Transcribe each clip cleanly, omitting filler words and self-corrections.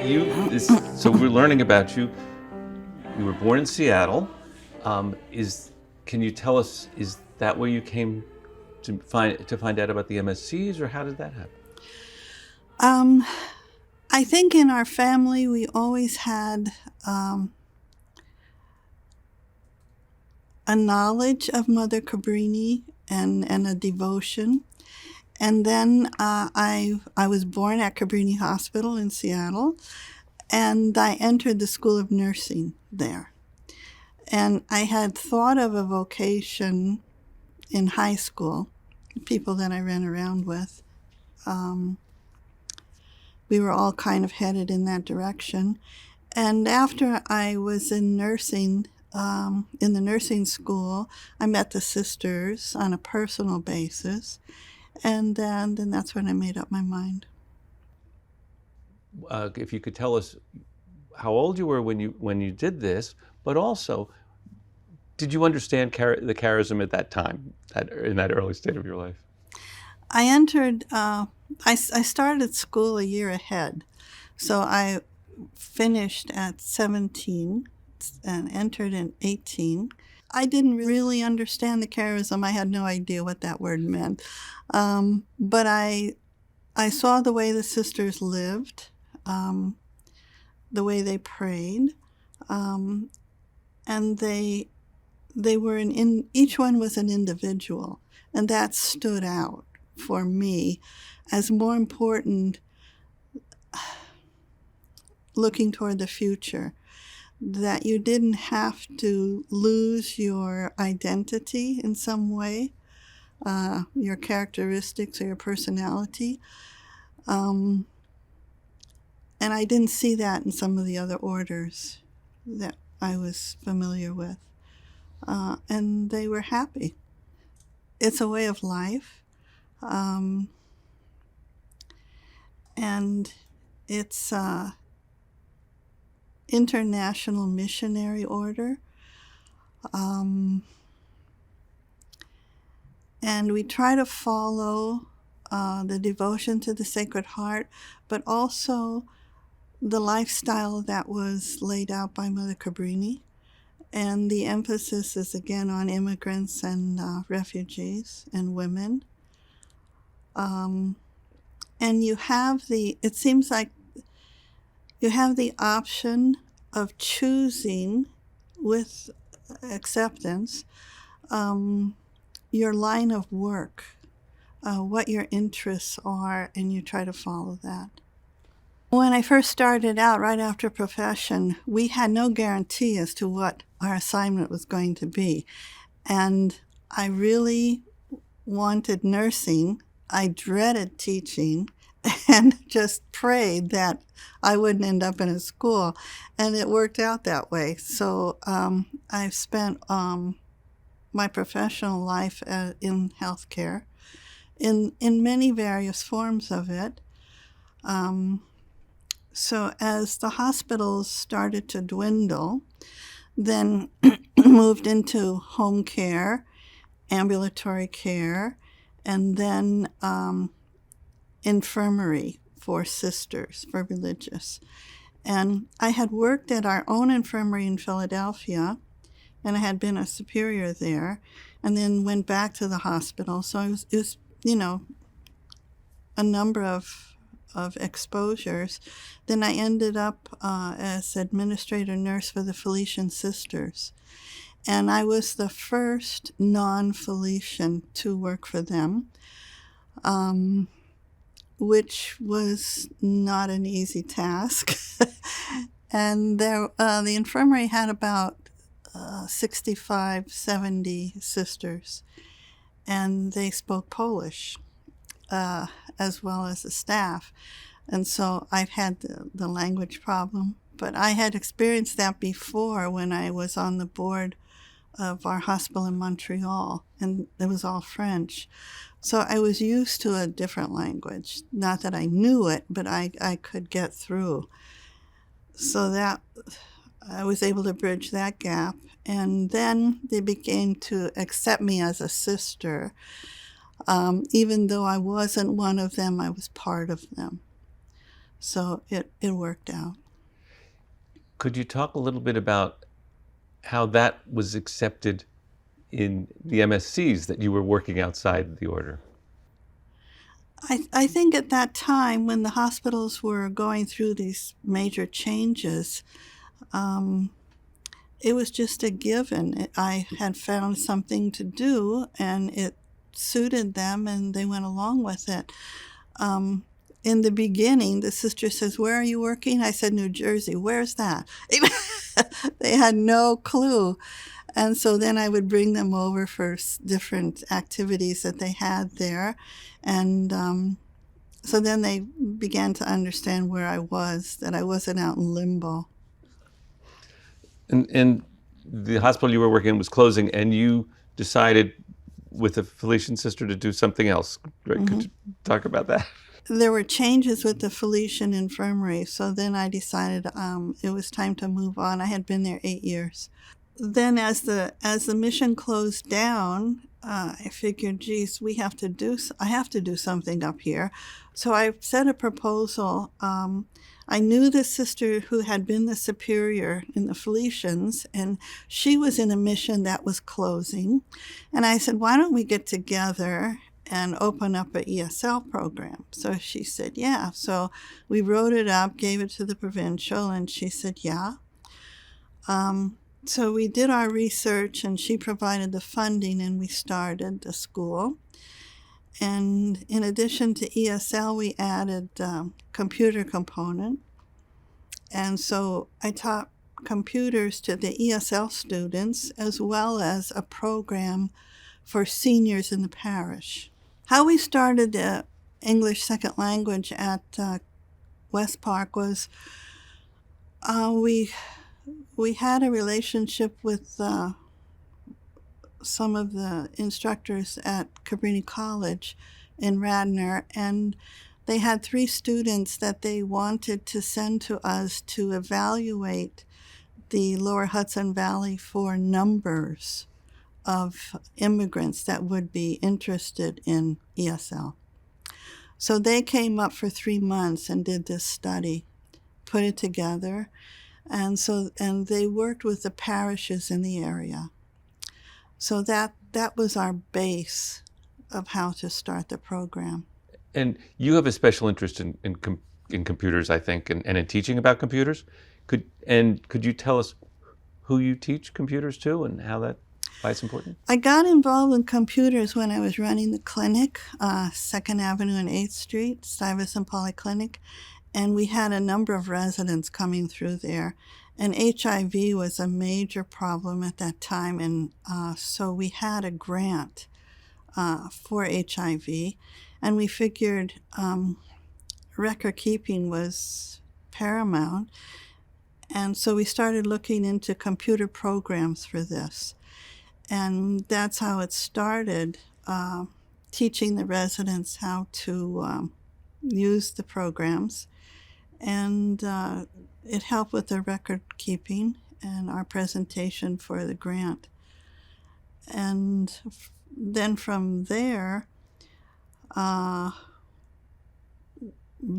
So we're learning about you. You were born in Seattle. Can you tell us, is that where you came to find out about the MSCs, or how did that happen? I think in our family we always had a knowledge of Mother Cabrini and a devotion. And then I was born at Cabrini Hospital in Seattle, and I entered the School of Nursing there. And I had thought of a vocation in high school, people that I ran around with. We were all kind of headed in that direction. And after I was in nursing, in the nursing school, I met the sisters on a personal basis. And then that's when I made up my mind. If you could tell us how old you were when you did this, but also, did you understand the charism at that time, in that early state of your life? I entered, I started school a year ahead. So I finished at 17 and entered in 18. I didn't really understand the charism. I had no idea what that word meant. But I saw the way the sisters lived, the way they prayed, and they were each one was an individual, and that stood out for me as more important, looking toward the future, that you didn't have to lose your identity in some way, your characteristics or your personality. And I didn't see that in some of the other orders that I was familiar with. And they were happy. It's a way of life. And it's an international missionary order. And we try to follow the devotion to the Sacred Heart, but also the lifestyle that was laid out by Mother Cabrini. And the emphasis is again on immigrants and refugees and women. And it seems like you have the option of choosing with acceptance your line of work, what your interests are, and you try to follow that. When I first started out, right after profession, we had no guarantee as to what our assignment was going to be. And I really wanted nursing. I dreaded teaching and just prayed that I wouldn't end up in a school. And it worked out that way. So I've spent my professional life in healthcare in many various forms of it. So as the hospitals started to dwindle, then moved into home care, ambulatory care, and then infirmary for sisters, for religious. And I had worked at our own infirmary in Philadelphia, and I had been a superior there, and then went back to the hospital. So it was a number of exposures. Then I ended up as administrator nurse for the Felician Sisters. And I was the first non-Felician to work for them, which was not an easy task. And the infirmary had about 65, 70 sisters, and they spoke Polish as well as the staff. And so I've had the language problem, but I had experienced that before when I was on the board of our hospital in Montreal, and it was all French. So I was used to a different language. Not that I knew it, but I could get through. So that I was able to bridge that gap. And then they began to accept me as a sister. Even though I wasn't one of them, I was part of them. So it worked out. Could you talk a little bit about how that was accepted in the MSCs, that you were working outside the order? I think at that time, when the hospitals were going through these major changes, it was just a given. I had found something to do, and it suited them, and they went along with it. In the beginning, the sister says, "Where are you working?" I said, "New Jersey." "Where's that?" They had no clue. And so then I would bring them over for different activities that they had there. And so then they began to understand where I was, that I wasn't out in limbo. And the hospital you were working in was closing, and you decided with a Felician sister to do something else. Right? Could you talk about that? There were changes with the Felician Infirmary, so then I decided it was time to move on. I had been there 8 years. Then as the mission closed down, I figured, geez, I have to do something up here. So I set a proposal. I knew the sister who had been the superior in the Felicians, and she was in a mission that was closing. And I said, why don't we get together and open up an ESL program? So she said, yeah. So we wrote it up, gave it to the provincial, and she said, yeah. So we did our research, and she provided the funding, and we started the school. And in addition to ESL, we added computer component. And so I taught computers to the ESL students, as well as a program for seniors in the parish. How we started English second language at West Park was we had a relationship with some of the instructors at Cabrini College in Radnor, and they had 3 students that they wanted to send to us to evaluate the Lower Hudson Valley for numbers of immigrants that would be interested in ESL. So they came up for 3 months and did this study, put it together, and they worked with the parishes in the area. So that was our base of how to start the program. And you have a special interest in computers, I think, and in teaching about computers. Could you tell us who you teach computers to and why it's important? I got involved in computers when I was running the clinic, 2nd Avenue and 8th Street, Stuyvesant Polyclinic, and we had a number of residents coming through there. And HIV was a major problem at that time, and so we had a grant for HIV, and we figured record keeping was paramount, and so we started looking into computer programs for this. And that's how it started, teaching the residents how to use the programs. And it helped with the record keeping and our presentation for the grant. And then from there,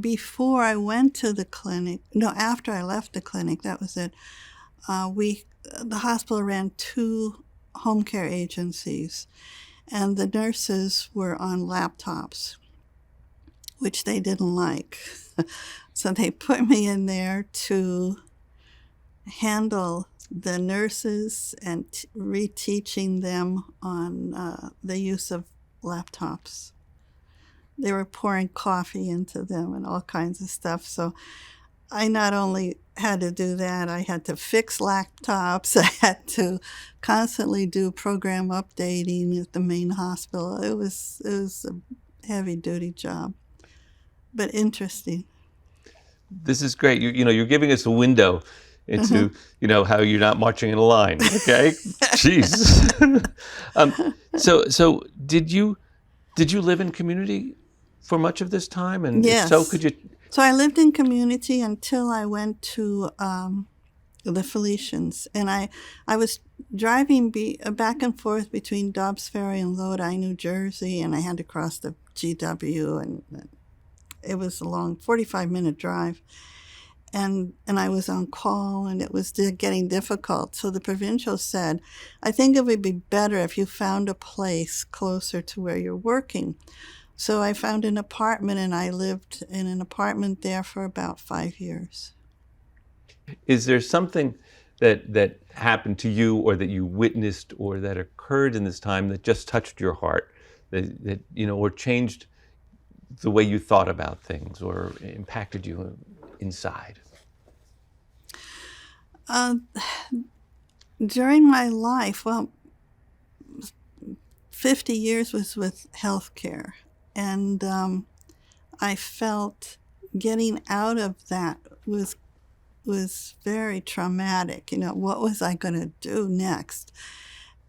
before I went to the clinic, after I left the clinic, that was it, the hospital ran 2 home care agencies, and the nurses were on laptops, which they didn't like. So they put me in there to handle the nurses and reteaching them on the use of laptops. They were pouring coffee into them and all kinds of stuff. So I not only had to do that, I had to fix laptops. I had to constantly do program updating at the main hospital. It was a heavy-duty job, but interesting. This is great. You're giving us a window into how you're not marching in a line. Okay, jeez. So did you live in community for much of this time? And yes. If so, could you? So I lived in community until I went to the Felicians, and I was driving back and forth between Dobbs Ferry and Lodi, New Jersey, and I had to cross the GW, and it was a long 45-minute drive. And I was on call, and it was getting difficult. So the provincial said, I think it would be better if you found a place closer to where you're working. So I found an apartment, and I lived in an apartment there for about 5 years. Is there something that happened to you, or that you witnessed, or that occurred in this time that just touched your heart, that or changed the way you thought about things, or impacted you inside? During my life, 50 years was with healthcare, and I felt getting out of that was very traumatic. What was I going to do next?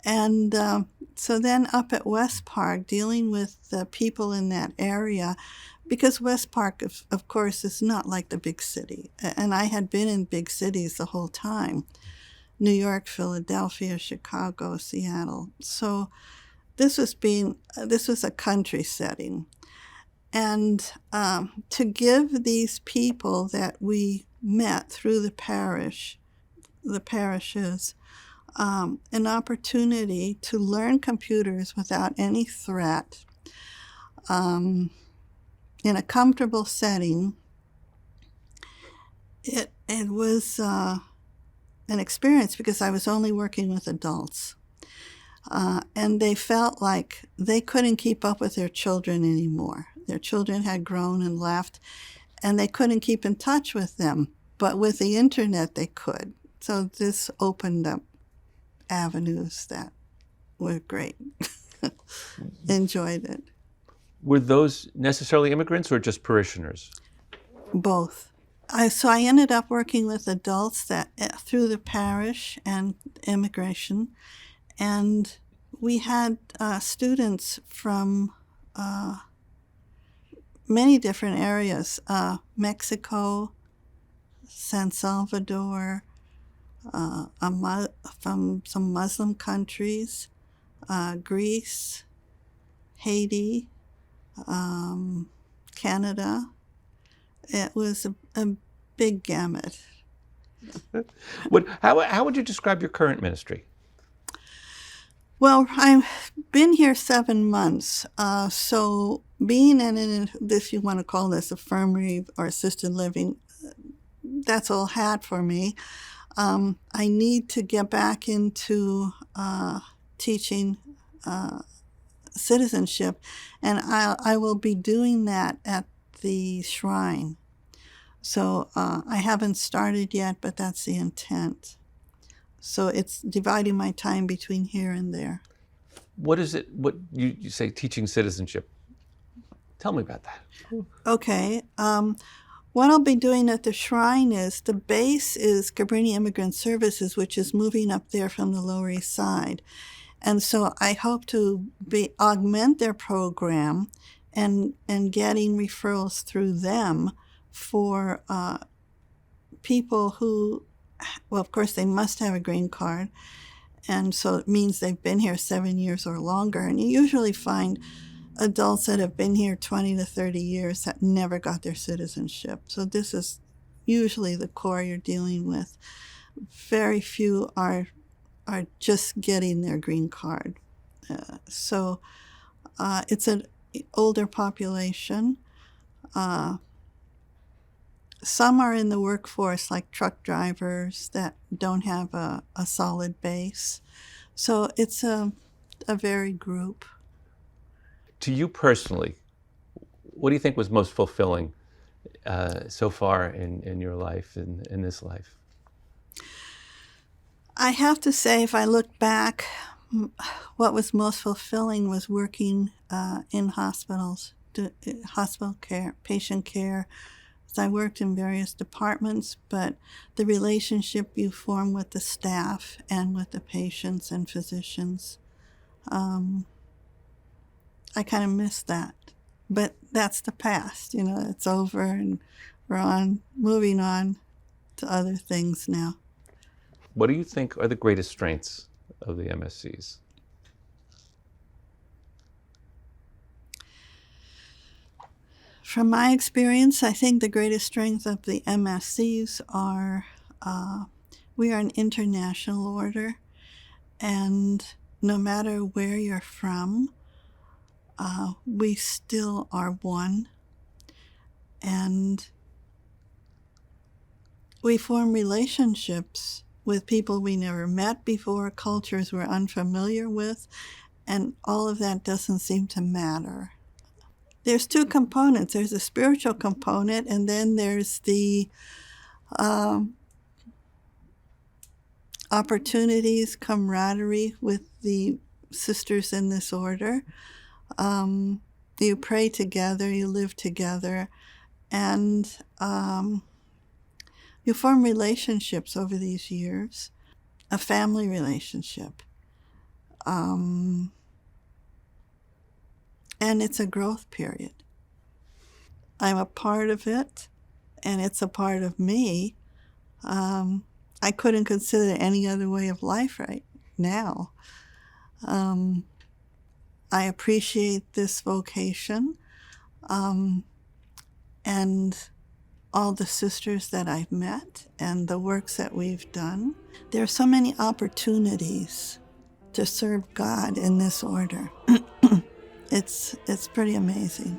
And so then up at West Park, dealing with the people in that area, because West Park, of course, is not like the big city. And I had been in big cities the whole time: New York, Philadelphia, Chicago, Seattle. So this was a country setting. And to give these people that we met through the parishes, an opportunity to learn computers without any threat, in a comfortable setting, it was an experience, because I was only working with adults. And they felt like they couldn't keep up with their children anymore. Their children had grown and left, and they couldn't keep in touch with them. But with the internet, they could. So this opened up avenues that were great. Enjoyed it. Were those necessarily immigrants or just parishioners? Both. So I ended up working with adults that through the parish and immigration. And we had students from many different areas: Mexico, San Salvador, from some Muslim countries, Greece, Haiti, Canada. It was a big gamut. How would you describe your current ministry? Well, I've been here 7 months, so being in this, you want to call this infirmary or assisted living, that's all had for me. I need to get back into teaching citizenship, and I will be doing that at the shrine. So I haven't started yet, but that's the intent. So it's dividing my time between here and there. What is it? What you say, teaching citizenship? Tell me about that. Okay. What I'll be doing at the shrine is, the base is Cabrini Immigrant Services, which is moving up there from the Lower East Side. And so I hope to augment their program and getting referrals through them for people who, well, of course, they must have a green card. And so it means they've been here 7 years or longer. And you usually find adults that have been here 20 to 30 years that never got their citizenship. So this is usually the core you're dealing with. Very few are just getting their green card. So it's an older population. Some are in the workforce, like truck drivers that don't have a solid base. So it's a varied group. To you personally, what do you think was most fulfilling so far in your life, in this life? I have to say, if I look back, what was most fulfilling was working in hospitals, hospital care, patient care. So I worked in various departments, but the relationship you form with the staff and with the patients and physicians, I kind of miss that. But that's the past, it's over, and we're moving on to other things now. What do you think are the greatest strengths of the MSCs? From my experience, I think the greatest strength of the MSCs are we are an international order, and no matter where you're from, we still are one, and we form relationships with people we never met before, cultures we're unfamiliar with, and all of that doesn't seem to matter. There's two components. There's a spiritual component, and then there's the opportunities, camaraderie with the sisters in this order. You pray together, you live together, and you form relationships over these years, a family relationship. And it's a growth period. I'm a part of it, and it's a part of me. I couldn't consider it any other way of life right now. I appreciate this vocation and all the sisters that I've met and the works that we've done. There are so many opportunities to serve God in this order. It's pretty amazing.